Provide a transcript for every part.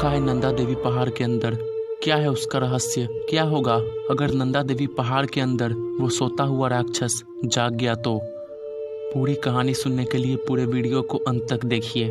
रखा है नंदा देवी पहाड़ के अंदर? क्या है उसका रहस्य? क्या होगा अगर नंदा देवी पहाड़ के अंदर वो सोता हुआ राक्षस जाग गया तो? पूरी कहानी सुनने के लिए पूरे वीडियो को अंत तक देखिए।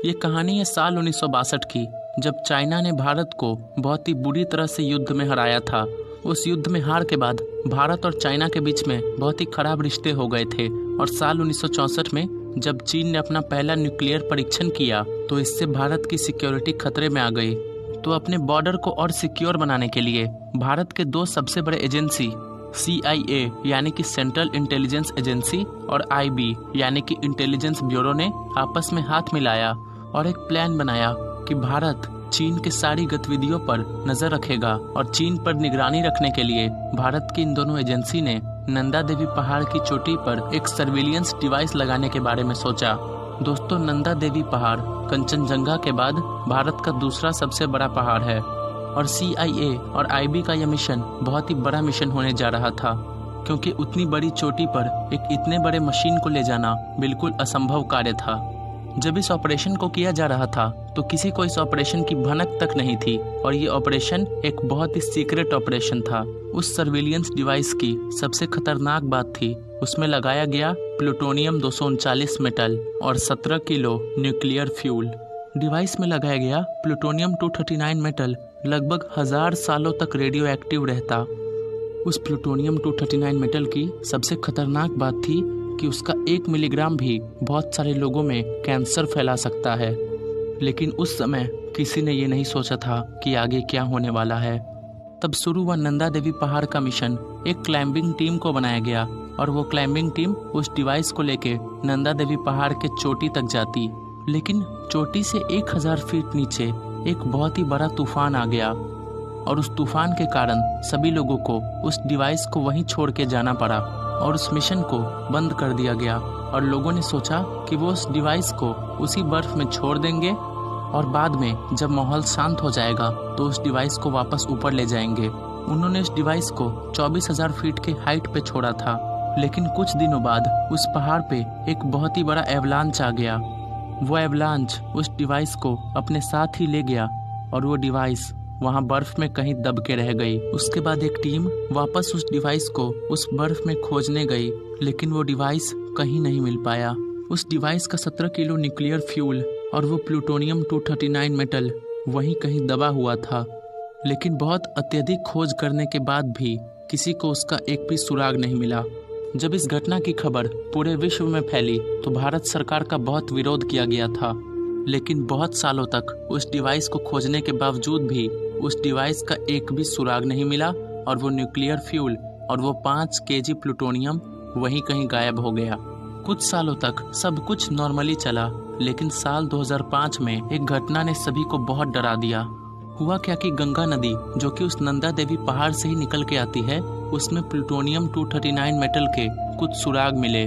ये कहानी है साल 1962 की, जब चाइना ने भारत को बहुत ही बुरी तरह से युद्ध में हराया था। उस युद्ध में हार के बाद भारत और चाइना के बीच में बहुत ही खराब रिश्ते हो गए थे और साल 1964 में जब चीन ने अपना पहला न्यूक्लियर परीक्षण किया तो इससे भारत की सिक्योरिटी खतरे में आ गई। तो अपने बॉर्डर को और सिक्योर बनाने के लिए भारत के दो सबसे बड़े एजेंसी CIA यानी कि सेंट्रल इंटेलिजेंस एजेंसी और IB यानी कि इंटेलिजेंस ब्यूरो ने आपस में हाथ मिलाया और एक प्लान बनाया कि भारत चीन के सारी गतिविधियों पर नजर रखेगा और चीन पर निगरानी रखने के लिए भारत की इन दोनों एजेंसी ने नंदा देवी पहाड़ की चोटी पर एक सर्विलियंस डिवाइस लगाने के बारे में सोचा। दोस्तों, नंदा देवी पहाड़ कंचनजंगा के बाद भारत का दूसरा सबसे बड़ा पहाड़ है और CIA और IB का यह मिशन बहुत ही बड़ा मिशन होने जा रहा था, क्योंकि उतनी बड़ी चोटी पर एक इतने बड़े मशीन को ले जाना बिल्कुल असंभव कार्य था। जब इस ऑपरेशन को किया जा रहा था तो किसी को इस ऑपरेशन की भनक तक नहीं थी और ये ऑपरेशन एक बहुत ही सीक्रेट ऑपरेशन था। उस सर्विलियंस डिवाइस की सबसे खतरनाक बात थी उसमें लगाया गया प्लूटोनियम 239 मेटल और 17 किलो न्यूक्लियर फ्यूल। डिवाइस में लगाया गया प्लूटोनियम 239 मेटल लगभग 1000 सालों तक रेडियो एक्टिव रहता। उस प्लूटोनियम 239 मेटल की सबसे खतरनाक बात थी कि उसका 1 मिलीग्राम भी बहुत सारे लोगों में कैंसर फैला सकता है। लेकिन उस समय किसी ने ये नहीं सोचा था कि आगे क्या होने वाला है। तब शुरू हुआ नंदा देवी पहाड़ का मिशन। एक क्लाइंबिंग टीम को बनाया गया और वो क्लाइंबिंग टीम उस डिवाइस को लेके नंदा देवी पहाड़ के चोटी तक जाती। लेकिन चोटी से 1000 फीट नीचे एक बहुत ही बड़ा तूफान आ गया और उस तूफान के कारण सभी लोगों को उस डिवाइस को वहीं छोड़ के जाना पड़ा और उस मिशन को बंद कर दिया गया। और लोगों ने सोचा कि वो उस डिवाइस को उसी बर्फ में छोड़ देंगे और बाद में जब माहौल शांत हो जाएगा तो उस डिवाइस को वापस ऊपर ले जाएंगे। उन्होंने इस डिवाइस को 24,000 फीट के हाइट पे छोड़ा था। लेकिन कुछ दिनों बाद उस पहाड़ पे एक बहुत ही बड़ा एवलांच आ गया। वो एवलांच उस डिवाइस को अपने साथ ही ले गया और वो डिवाइस वहां बर्फ में कहीं दब के रह गई। उसके बाद एक टीम वापस उस डिवाइस को उस बर्फ में खोजने गई, लेकिन वो डिवाइस कहीं नहीं मिल पाया। उस डिवाइस का 17 किलो न्यूक्लियर फ्यूल और वो प्लूटोनियम 239 मेटल वहीं कहीं दबा हुआ था। लेकिन बहुत अत्यधिक खोज करने के बाद भी किसी को उसका एक भी सुराग नहीं मिला। जब इस घटना की खबर पूरे विश्व में फैली तो भारत सरकार का बहुत विरोध किया गया था। लेकिन बहुत सालों तक उस डिवाइस को खोजने के बावजूद भी उस डिवाइस का एक भी सुराग नहीं मिला और वो न्यूक्लियर फ्यूल और वो 5 kg प्लूटोनियम वहीं कहीं गायब हो गया। कुछ सालों तक सब कुछ नॉर्मली चला, लेकिन साल 2005 में एक घटना ने सभी को बहुत डरा दिया। हुआ क्या कि गंगा नदी, जो कि उस नंदा देवी पहाड़ से ही निकल के आती है, उसमें प्लूटोनियम 239 मेटल के कुछ सुराग मिले।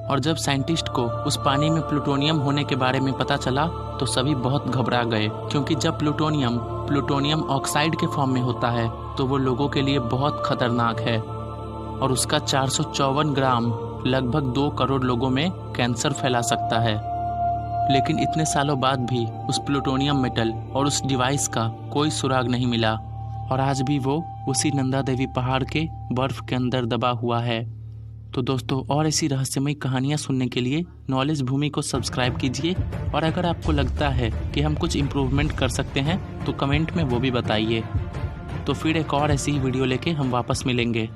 और जब साइंटिस्ट को उस पानी में प्लूटोनियम होने के बारे में पता चला तो सभी बहुत घबरा गए, क्योंकि जब प्लूटोनियम ऑक्साइड के फॉर्म में होता है तो वो लोगों के लिए बहुत खतरनाक है और उसका 454 ग्राम लगभग 2 करोड़ लोगों में कैंसर फैला सकता है। लेकिन इतने सालों बाद भी उस प्लूटोनियम मेटल और उस डिवाइस का कोई सुराग नहीं मिला और आज भी वो उसी नंदा देवी पहाड़ के बर्फ के अंदर दबा हुआ है। तो दोस्तों, और ऐसी रहस्यमयी कहानियाँ सुनने के लिए नॉलेज भूमि को सब्सक्राइब कीजिए और अगर आपको लगता है कि हम कुछ इम्प्रूवमेंट कर सकते हैं तो कमेंट में वो भी बताइए। तो फिर एक और ऐसी ही वीडियो लेके हम वापस मिलेंगे।